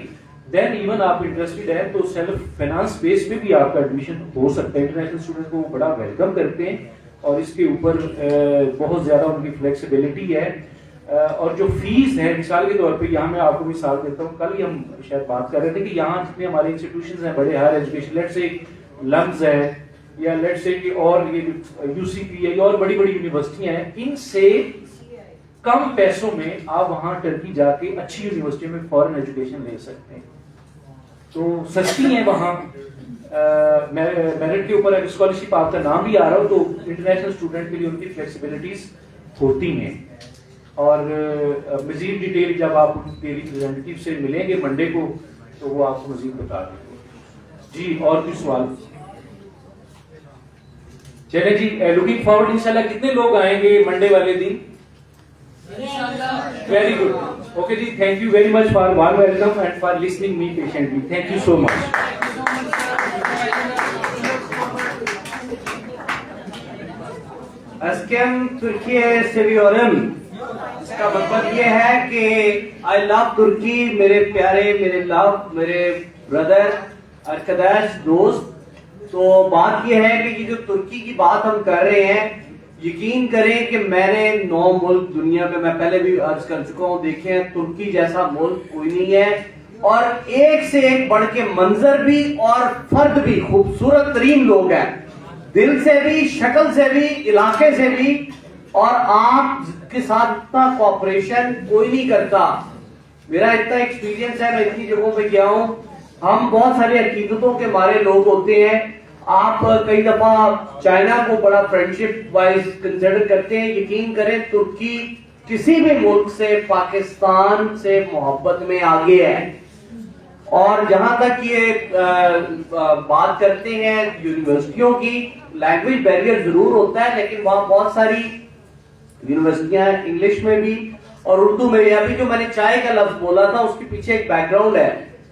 S4: دین ایون آپ انٹرسٹڈ ہیں تو سیلف فائنانس بیس پہ بھی آپ کا ایڈمیشن ہو سکتا ہے. انٹرنیشنل اسٹوڈنٹ کو بڑا ویلکم کرتے ہیں اور اس کے اوپر بہت زیادہ ان کی فلیکسیبلٹی ہے. اور جو فیس ہے مثال کے طور پہ یہاں میں آپ کو مثال دیتا ہوں. کل ہی ہم شاید بات کر رہے تھے کہ یہاں جتنے ہمارے انسٹیٹیوشنز ہیں بڑے ہائر ایجوکیشن لیٹ سے لمز ہے یا لیٹ سے کہ اور یہ یو سی پی ہے اور بڑی بڑی یونیورسٹیاں ہیں ان سے کم پیسوں میں آپ وہاں ٹرکی جا کے اچھی یونیورسٹی میں فورن ایجوکیشن لے سکتے ہیں. تو سستی ہیں وہاں. میرٹ کے اوپر اگر اسکالرشپ آپ کا نام بھی آ رہا ہو تو انٹرنیشنل اسٹوڈنٹ کے لیے ان کی فلیکسیبلٹیز ہوتی ہیں. اور مزید ڈیٹیل جب آپ کے ریپرزینٹیو سے ملیں گے منڈے کو تو وہ آپ کو مزید بتا دیں گے. جی اور کوئی سوال؟ چلے جی لوکنگ فارورڈ انشاءاللہ کتنے لوگ آئیں گے منڈے والے دن؟ Very good. اوکے جی, thank you very much for warm welcome and for listening me patiently. Thank you so much.
S1: اسکیم ترکیہ سیویورم, اس کا مطلب یہ ہے کہ آئی لو ترکی, میرے پیارے, میرے بردر ارکداش دوست. تو بات یہ ہے کہ یہ جو ترکی کی بات ہم کر رہے ہیں, یقین کریں کہ میں نے 9 ملک دنیا میں پہلے بھی عرض کر چکا ہوں, دیکھے ہیں, ترکی جیسا ملک کوئی نہیں ہے. اور ایک سے ایک بڑھ کے منظر بھی اور فرد بھی خوبصورت ترین لوگ ہیں, دل سے بھی, شکل سے بھی, علاقے سے بھی. اور آپ کے ساتھ اتنا کوآپریشن کوئی نہیں کرتا. میرا اتنا ایکسپیرینس ہے, میں اتنی جگہوں پہ گیا ہوں. ہم بہت سارے عقیدتوں کے مارے لوگ ہوتے ہیں. آپ کئی دفعہ چائنا کو بڑا فرینڈشپ وائز کنسیڈر کرتے ہیں. یقین کریں ترکی کسی بھی ملک سے, پاکستان سے محبت میں آگے ہے. اور جہاں تک یہ بات کرتے ہیں یونیورسٹیوں کی, لینگویج بیریئر ضرور ہوتا ہے, لیکن وہاں بہت ساری یونیورسٹیاں ہیں انگلش میں بھی اور اردو میں بھی. ابھی جو میں نے چائے کا لفظ بولا تھا اس کے پیچھے ایک بیک گراؤنڈ ہے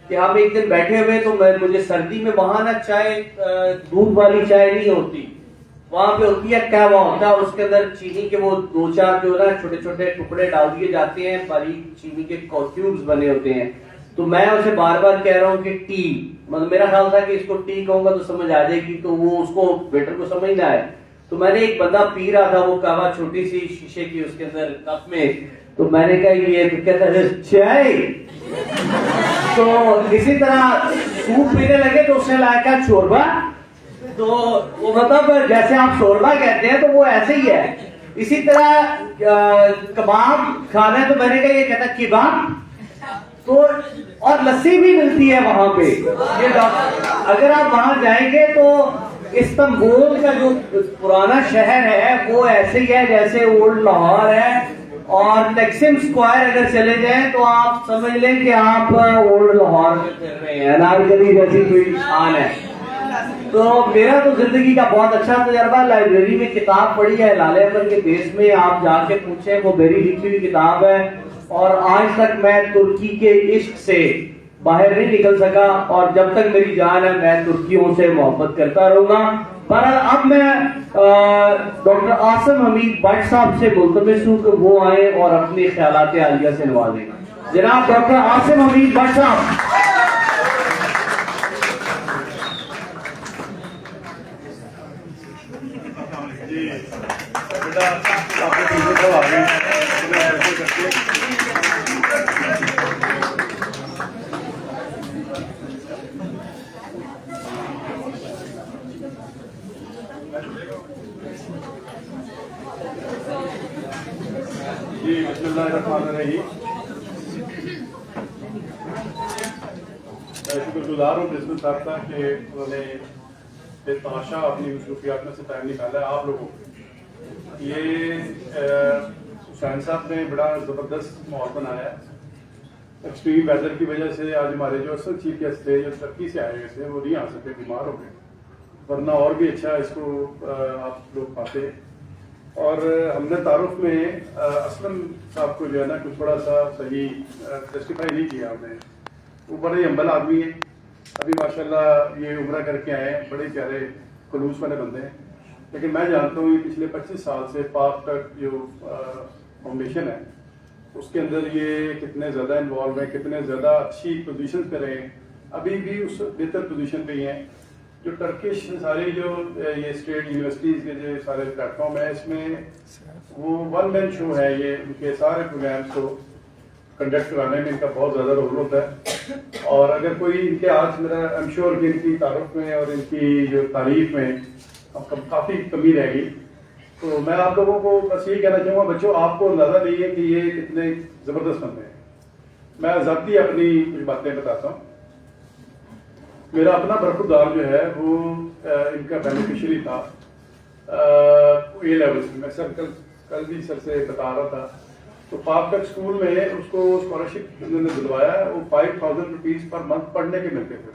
S1: کہ ہم ایک دن بیٹھے ہوئے تو مجھے سردی میں وہاں نا چائے دودھ والی چائے نہیں ہوتی, وہاں پہ ہوتی ہے قہوہ ہوتا ہے, اور اس کے اندر چینی کے وہ 2-4 جو نا چھوٹے چھوٹے ٹکڑے ڈال دیے جاتے ہیں, باریک چینی کے کیوبز بنے ہوتے ہیں. تو میں اسے بار بار کہہ رہا ہوں کہ ٹی, مطلب میرا خیال تھا کہ اس کو ٹی کہوں گا تو سمجھ آ جائے گی, تو وہ اس کو ویٹر کو سمجھ نہ آئے. تو میں نے ایک بندہ پی رہا تھا وہ قہوہ چھوٹی سی شیشے کی اس کے اندر کپ میں, تو میں نے کہا یہ کہتا ہے چائے. تو اسی طرح سوپ پینے لگے تو اس نے لایا کیا شوربا, تو وہ مطلب جیسے آپ شوربا کہتے ہیں تو وہ ایسے ہی ہے. اسی طرح کباب کھانا ہے تو میں نے کہا یہ کہتا کباب. تو اور لسی بھی ملتی ہے وہاں پہ. یہ اگر آپ وہاں جائیں گے تو استنبول کا جو پرانا شہر ہے وہ ایسے ہی ہے جیسے اولڈ لاہور ہے, اور ٹیکسم اسکوائر اگر چلے جائیں تو آپ سمجھ لیں کہ آپ اولڈ لاہور میں پھر رہے ہیں, انارکلی جیسی کوئی شان ہے. تو میرا تو زندگی کا بہت اچھا تجربہ, لائبریری میں کتاب پڑھی ہے ہلال احمد کے بیس میں, آپ جا کے پوچھیں, وہ میری لکھی ہوئی کتاب ہے. اور آج تک میں ترکی کے عشق سے باہر نہیں نکل سکا, اور جب تک میری جان ہے میں ترکیوں سے محبت کرتا رہوں گا. پر اب میں ڈاکٹر عاصم حمید بٹ صاحب سے ملتمس ہوں کہ وہ آئیں اور اپنی خیالات عالیہ سے نوازیں. جناب ڈاکٹر عاصم حمید بٹ صاحب.
S7: جی بسم اللہ الرحمن الرحیم. میں شکر گزار ہوں پرنسپل صاحب کا کہ انہوں نے بے تحاشا اپنی مصروفیات میں سے ٹائم نکالا ہے آپ لوگوں کو. یہ حسین صاحب نے بڑا زبردست ماحول بنایا ہے. ایکسٹریم ویدر کی وجہ سے آج ہمارے جو اصل چیف گیسٹ تھے جو ترکی سے آئے ہوئے تھے وہ نہیں آ سکتے, بیمار ہو گئے, ورنہ اور بھی اچھا اس کو آپ لوگ پاتے. اور ہم نے تعارف میں اسلم صاحب کو جو ہے نا کچھ بڑا سا صحیح ٹیسٹیفائی نہیں کیا ہم نے. وہ بڑے ہی ہمبل آدمی ہیں, ابھی ماشاءاللہ یہ عمرہ کر کے آئے ہیں, بڑے پیارے خلوص والے بندے ہیں. لیکن میں جانتا ہوں یہ پچھلے 25 سال سے پاک تک جو فاؤنڈیشن ہے اس کے اندر یہ کتنے زیادہ انوالو ہیں, کتنے زیادہ اچھی پوزیشن پہ رہے ہیں, ابھی بھی اس بہتر پوزیشن پہ ہی ہیں. جو ٹرکش سارے جو یہ اسٹیٹ یونیورسٹیز کے جو سارے پلیٹ فارم ہے اس میں وہ 1 مین شو ہے. یہ ان کے سارے پروگرامس کو کنڈکٹ کرانے میں ان کا بہت زیادہ رول ہوتا ہے. اور اگر کوئی ان کے آج میرا ایم شیور کہ ان کی تعارف میں اور ان کی جو تعریف میں کافی کمی رہ گئی. تو میں آپ لوگوں کو بس یہی کہنا چاہوں گا بچوں, آپ کو اندازہ نہیں ہے کہ یہ کتنے زبردست بندے ہیں. میں ذاتی اپنی کچھ باتیں بتاتا ہوں. میرا اپنا برخوردار جو ہے وہ ان کا بینیفیشری تھا اے لیولس میں سر کل بھی سر سے بتا رہا تھا. تو پاک تک اسکول میں اس کو اسکالرشپ انہوں نے دلوایا. وہ 5000 روپیز پر منتھ پڑھنے کے ملتے تھے.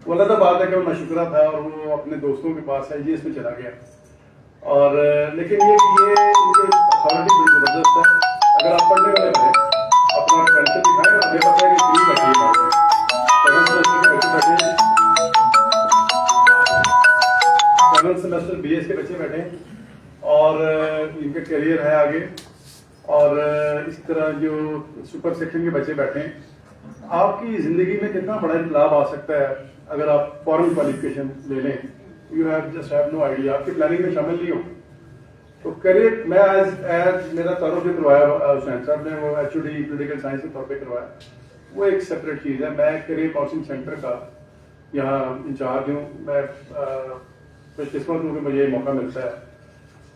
S7: وہ الگ بات ہے کہ وہ ناشکرہ تھا اور وہ اپنے دوستوں کے پاس ہے اس میں چلا گیا. اور لیکن یہ اتھارٹی بڑی زبردست ہے. اگر آپ پڑھنے والے ہیں اپنا کریڈنشیل دکھائیں اور ہمیں پتہ ہے کہ فری بیٹھے سیونتھ سیمسٹر بی ایس کے بچے بیٹھے ہیں اور ان کا کیریئر ہے آگے. اور اس طرح جو سپر سیکشن کے بچے بیٹھے ہیں. آپ کی زندگی میں کتنا بڑا انقلاب آ سکتا ہے اگر آپ فورن کوالیفکیشن لے لیں. You have just have no idea. آپ کی پلاننگ میں شامل نہیں ہو. تو کریئر میں ایز میرا تعارف جو کروایا حسین صاحب نے وہ H O D political science کے طور پہ کروایا. وہ ایک سیپریٹ چیز ہے. میں کریئر کاؤنسلنگ سینٹر کا یہاں انچارج ہوں. میں خوش قسمت ہوں کہ مجھے یہ موقع ملتا ہے.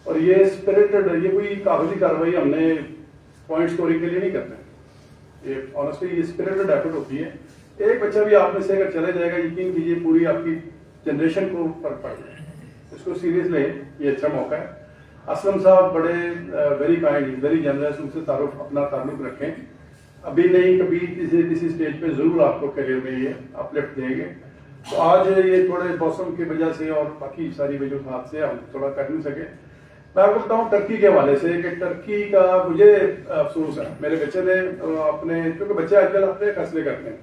S7: اور یہ اسپرٹڈ یہ کوئی کاغذی کارروائی ہم نے پوائنٹ اسکورنگ کے لیے نہیں کرتے. یہ آنیسٹلی یہ اسپرٹڈ ایفرٹ ہوتی ہے. ایک بچہ بھی آپ میں سے اگر چلے جائے گا یقین کیجیے پوری آپ کی جنریشن کو فرق پڑ جائے. اس کو سیریس لیں. یہ اچھا موقع ہے. اسلم صاحب بڑے ویری کائنڈ ویری جنرس. ان سے اپنا تعلق رکھیں. ابھی نہیں کبھی کسی اسٹیج پہ ضرور آپ کو کیریئر میں یہ اپ لفٹ دیں گے. تو آج یہ تھوڑے موسم کی وجہ سے اور باقی ساری وجوہات سے ہم تھوڑا کر نہیں سکے. میں آپ کو بتاؤں ٹرکی کے حوالے سے کہ ٹرکی کا مجھے افسوس ہے. میرے بچے نے اپنے کیونکہ بچے آج کل اپنے فیصلے کرتے ہیں.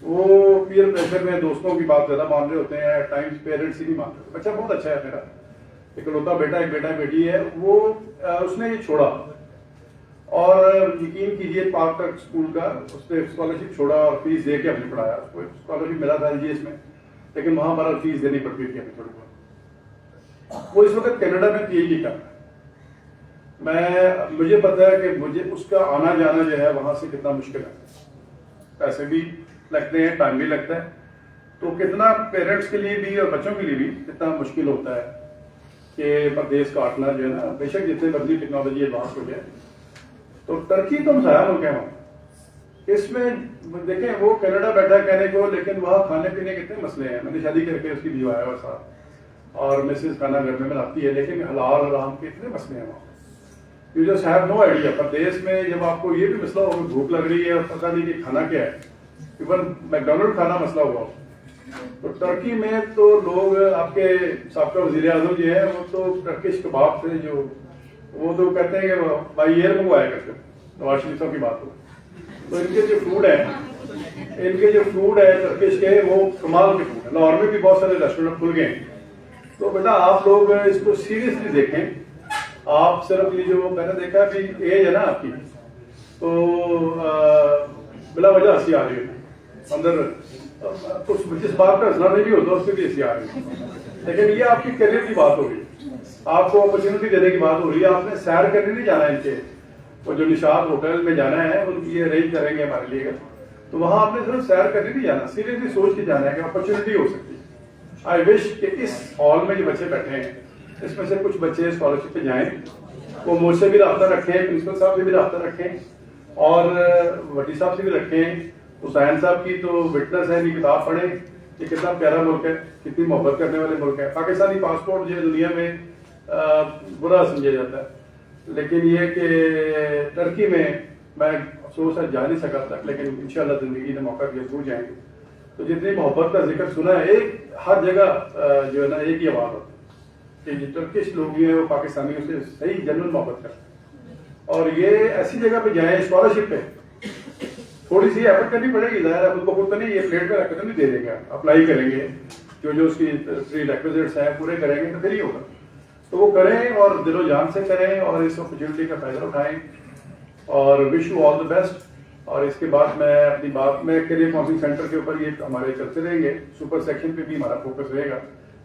S7: وہ پیئر پریشر میں دوستوں کی بات زیادہ مان رہے ہوتے ہیں. ایٹ ٹائمز پیرنٹس ہی نہیں مانتے. بچہ بہت اچھا ہے میرا. اکلوتا بیٹا ایک بیٹا بیٹی ہے. وہ اس نے یہ چھوڑا اور یقین کیجیے پاک تک اسکول کا اس نے اسکالرشپ چھوڑا اور فیس دے کے ہم نے پڑھایا. اس کو اسکالرشپ ملا تھا جی اس میں لیکن وہاں ہمارا فیس دینی پڑتی تھی ہمیں تھوڑی بہت. وہ اس وقت کینیڈا میں پی ایچ ڈی کر رہا ہے. مجھے پتا ہے کہ مجھے اس کا آنا جانا جو ہے وہاں سے کتنا مشکل ہے. پیسے بھی لگتے ہیں ٹائم بھی لگتا ہے. تو کتنا پیرنٹس کے لیے بھی اور بچوں کے لیے بھی کتنا مشکل ہوتا ہے کہ پردیس کاٹنا جو ہے نا. بے شک جتنے مرضی ٹیکنالوجی ایڈوانس ہو جائے. تو ٹرکی تو مسایا ملک ہے وہاں. اس میں دیکھیں وہ کینیڈا بیٹھا کہنے کو لیکن وہاں کھانے پینے کے اتنے مسئلے ہیں. میں نے شادی کر کے اس کی بیوی آیا ہوا ساتھ اور مسز کھانا گھر میں بناتی ہے لیکن حلال حرام کے اتنے مسئلے ہیں وہاں. You just have no idea. Pradesh میں جب آپ کو یہ بھی مسئلہ ہو بھوک لگ رہی ہے اور پتہ نہیں کہ کھانا کیا ہے. ایون میکڈونلڈ کھانا مسئلہ ہوا. تو ٹرکی میں تو لوگ آپ کے سابقہ وزیر اعظم جو ہے وہ تو ٹرکش کباب سے جو وہ تو کہتے ہیں کہ بائی ایئر منگوایا کرتے ہیں. نواز شریف صاحب کی بات ہو تو ان کے جو فوڈ ہے ٹرکش کے وہ کمال کے فوڈ ہے. لاہور میں بھی بہت سارے ریسٹورینٹ کھل گئے ہیں. تو بیٹا آپ لوگ اس کو سیریسلی دیکھیں. آپ صرف یہ جو میں نے دیکھا بھی ایج ہے نا آپ کی تو بلا وجہ ہنسی آ رہی ہے اندر. کچھ جس بات کا ہنسنا نہیں بھی ہوتا اس سے بھی ہنسی آ رہی ہے. لیکن یہ آپ کی کیریئر کی بات ہو رہی ہے. آپ کو اپرچونیٹی دینے کی بات ہو رہی ہے. آپ نے سیر کرنے نہیں جانا ہے. ان کے وہ جو نشاط ہوٹل میں جانا ہے ان کی یہ ارینج کریں گے ہمارے لیے. تو وہاں آپ نے صرف سیر کرنے نہیں جانا. سیریسلی سوچ کے جانا ہے کہ اپرچونیٹی ہو سکتی ہے. آئی وش کہ اس ہال میں جو بچے بیٹھے ہیں اس میں سے کچھ بچے اسکالرشپ پہ جائیں. وہ مجھ سے بھی رابطہ رکھیں. پرنسپل صاحب سے بھی رابطہ رکھیں اور وڈی صاحب سے بھی رکھیں. حسین صاحب کی تو وٹنس ہے. یہ کتاب پڑھیں. یہ کتنا پیارا ملک ہے. کتنی محبت کرنے والے ملک ہے. پاکستانی پاسپورٹ جو دنیا میں برا سمجھا جاتا ہے لیکن یہ کہ ٹرکی میں افسوس ہے جا نہیں سکا تک لیکن انشاءاللہ زندگی نے موقع دیا ضرور جائیں گے. تو جتنی محبت کا ذکر سنا ہے ایک ہر جگہ جو ہے نا ایک ہی آواز ہوتی ہے کہ جو ٹرکش لوگ ہیں وہ پاکستانیوں سے صحیح جنرل محبت کرتے ہیں. اور یہ ایسی جگہ پہ جائیں اسکالرشپ پہ تھوڑی سی ایفرٹ کرنی پڑے گی. ظاہر ہے خود بخود تو نہیں یہ پلیٹ پہ رکھ کر نہیں دے دیں گے. اپلائی کریں گے جو اس کی 3 ریکویزٹس ہیں پورے کریں گے تو پھر ہی ہوگا. تو وہ کریں اور دل و جان سے کریں اور اس اپرچونٹی کا فائدہ اٹھائیں اور wish you all the best. اور اس کے بعد میں اپنی بات میں کیریئر کاؤنسلنگ سینٹر کے اوپر یہ ہمارے چلتے رہیں گے. سپر سیکشن پہ بھی ہمارا فوکس رہے گا.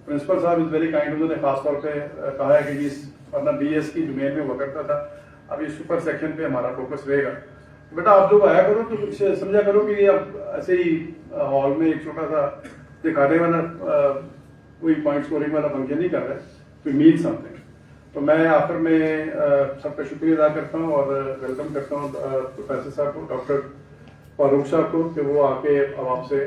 S7: پرنسپل صاحب از ویری کائنڈ. انہوں نے خاص طور پہ کہا ہے کہ ورنہ بی ایس کی ڈومین میں ہوا کرتا تھا. اب یہ سپر سیکشن پہ ہمارا فوکس رہے گا. بیٹا آپ لوگ آیا کرو تو کچھ سمجھا کرو کہ یہ اب ایسے ہی ہال میں ایک چھوٹا سا دکھانے والا کوئی پوائنٹ اسکورنگ والا فنکشن نہیں کر رہا ہے. تو مین سم تھنگ. تو میں آخر میں سب کا شکریہ ادا کرتا ہوں اور ویلکم کرتا ہوں پروفیسر صاحب کو ڈاکٹر فاروق صاحب کو کہ وہ آ کے عوام سے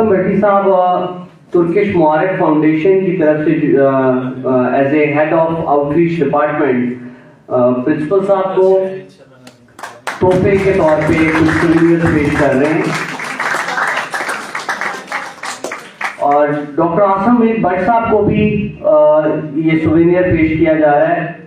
S1: اسلم بھٹی صاحب ترکش معارف فاؤنڈیشن کی طرف سے as a head of outreach department principal صاحب کو تحفے کے طور پہ کچھ سووینئر پیش کر رہے ہیں. اور ڈاکٹر آسم بٹ صاحب کو بھی یہ سووینئر پیش کیا جا رہا ہے.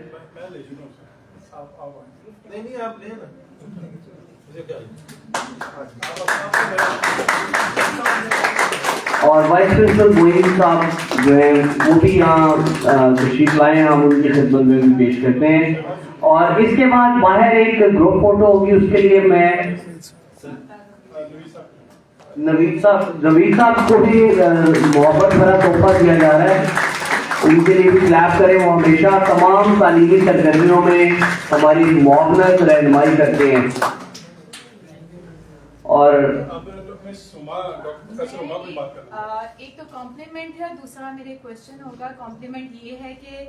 S1: اور وائس پرنسپل موین صاحب جو ہیں وہ بھی یہاں تشریف لائے ہیں, ہم ان کی خدمت میں بھی پیش کرتے ہیں. اور اس کے بعد باہر ایک گروپ فوٹو ہوگی, اس کے لیے میں نوید صاحب کو بھی محبت بھرا تحفہ دیا جا رہا ہے. ان کے لیے بھی کلیپ کریں, وہ ہمیشہ تمام تعلیمی سرگرمیوں میں ہماری معاونت رہنمائی کرتے ہیں. اور
S6: ایک تو کمپلیمنٹ ہے, دوسرا میرے کوشچن ہوگا. کمپلیمنٹ یہ ہے کہ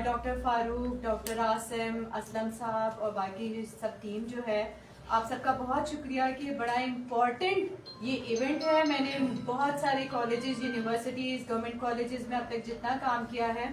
S6: ڈاکٹر فاروق, ڈاکٹر عاصم, اسلم صاحب اور باقی سب ٹیم جو ہے, آپ سب کا بہت شکریہ کہ بڑا امپورٹنٹ یہ ایونٹ ہے. میں نے بہت سارے کالجز, یونیورسٹیز, گورنمنٹ کالجز میں اب تک جتنا کام کیا ہے,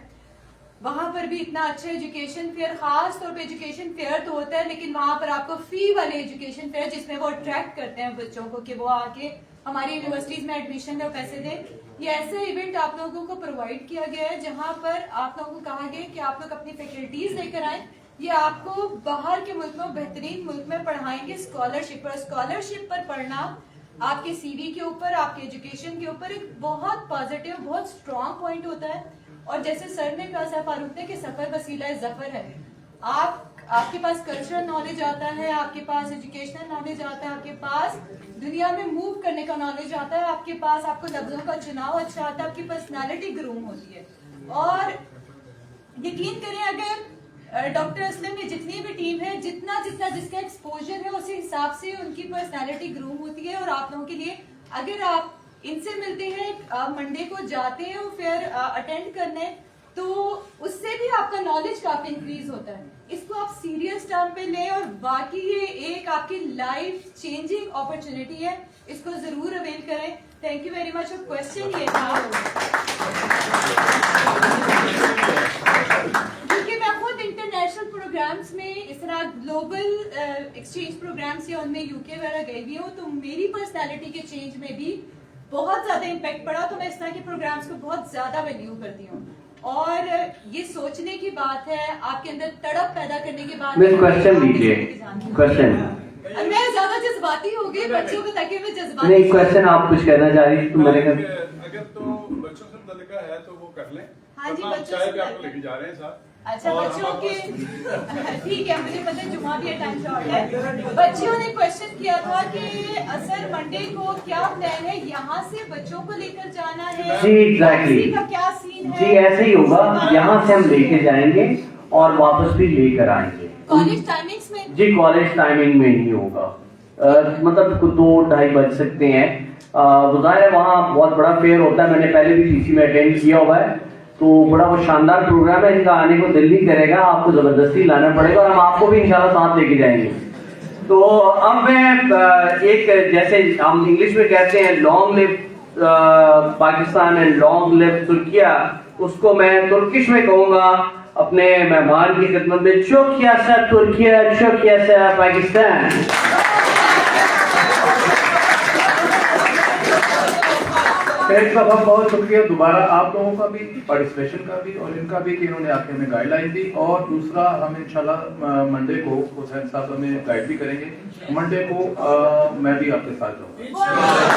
S6: وہاں پر بھی اتنا اچھا ایجوکیشن فیئر, خاص طور پہ ایجوکیشن فیئر تو ہوتا ہے, لیکن وہاں پر آپ کو فری والے ایجوکیشن فیئر جس میں وہ اٹریکٹ کرتے ہیں بچوں کو کہ وہ آ کے ہماری یونیورسٹیز میں ایڈمیشن کا پیسے دیں. یہ ایسا ایونٹ آپ لوگوں کو پرووائڈ کیا گیا ہے جہاں پر آپ لوگوں کو کہا گیا کہ آپ لوگ اپنی فیکلٹیز لے کر آئیں, یہ آپ کو باہر کے ملک میں, بہترین ملک میں پڑھائیں گے اسکالرشپ پر. اسکالرشپ پر پڑھنا آپ کے سی وی کے اوپر, آپ کے ایجوکیشن کے اوپر ایک بہت پازیٹیو, بہت اسٹرانگ پوائنٹ ہوتا ہے. اور جیسے سر نے کہا, سر فاروق نے, کہ سفر وسیلہ ظفر ہے. آپ کے پاس کلچرل نالج آتا ہے, آپ کے پاس ایجوکیشنل نالج آتا ہے, آپ کے پاس دنیا میں موو کرنے کا نالج آتا ہے, آپ کے پاس آپ کو لفظوں کا چناؤ اچھا آتا ہے, آپ کی پرسنالٹی گروم ہوتی ہے. اور یقین کریں اگر ڈاکٹر اسلم میں جتنی بھی ٹیم ہے, جتنا جس کا ایکسپوجر ہے اسی حساب سے ان کی پرسنالٹی گروم ہوتی ہے. اور آپ لوگوں کے لیے اگر آپ ان سے ملتے ہیں, منڈے کو جاتے ہیں پھر اٹینڈ کرنے, تو اس سے بھی آپ کا نالج کافی انکریز ہوتا ہے. اس کو آپ سیریس ٹرم پہ لیں, اور باقی یہ ایک آپ کی لائف چینجنگ اپرچونٹی ہے, اس کو ضرور اویل کریں. تھینک یو ویری مچ. اور کوشچن یہ تھا, کیونکہ میں خود انٹرنیشنل پروگرامس میں اس طرح گلوبل ایکسچینج پروگرامس یا ان میں یو کے وغیرہ گئی ہوئی ہوں, تو میری پرسنالٹی کے چینج میں بھی بہت زیادہ امپیکٹ پڑا. تو میں اس طرح کے پروگرامس کو بہت زیادہ ویلیو کرتی ہوں. اور یہ سوچنے کی بات ہے, آپ کے اندر تڑپ پیدا کرنے کی بات
S1: ہے.
S6: میں زیادہ جذباتی ہو گئی, بچوں کو تاکہ میں جذباتی
S1: نہیں, کوشچن آپ کچھ کہنا چاہ رہی تو میں نے کہا
S7: اگر تو بچوں سے متعلقہ ہے تو وہ کر لیں.
S6: ہاں جی, بچوں
S7: چائے پہ آپ کو لے کے جا رہے ہیں ساتھ.
S6: اچھا, بچوں کے ٹھیک ہے, مجھے پتہ ہے جمعہ بھی ٹائم شارٹ ہے. بچیوں نے کوشچن کیا تھا کہ سر منڈے کو کیا پلان ہے, یہاں سے بچوں کو لے کر جانا ہے؟
S1: جی ایگزیکٹلی,
S6: کا کیا سین ہے؟
S1: جی ایسے ہی ہوگا, یہاں سے ہم لے کے جائیں گے اور واپس بھی لے کر آئیں گے.
S6: کالج ٹائمنگز میں؟
S1: جی کالج ٹائمنگ میں ہی ہوگا, مطلب 2-2:30 بج سکتے ہیں. ظاہر ہے وہاں بہت بڑا فیئر ہوتا ہے, میں نے پہلے بھی پی سی میں اٹینڈ کیا ہوا ہے, تو بڑا وہ شاندار پروگرام ہے, ان کا آنے کو دل نہیں کرے گا, آپ کو زبردستی لانا پڑے گا, اور ہم آپ کو بھی انشاءاللہ ساتھ لے کے جائیں گے. تو اب میں ایک, جیسے ہم انگلش میں کہتے ہیں long live Pakistan and long live Turkiye, اس کو میں ترکش میں کہوں گا اپنے مہمان کی خدمت میں, چوکیاسا ترکیہ, چوکیاسا پاکستان.
S8: ایک دفعہ بہت شکریہ دوبارہ آپ لوگوں کا بھی, پارٹیسپیشن کا بھی, اور ان کا بھی کہ انہوں نے آپ کے ہمیں گائیڈ لائن دی. اور دوسرا ہم انشاءاللہ منڈے کو حسین صاحب ہمیں گائیڈ بھی کریں گے. منڈے کو میں بھی آپ کے ساتھ جاؤں گا.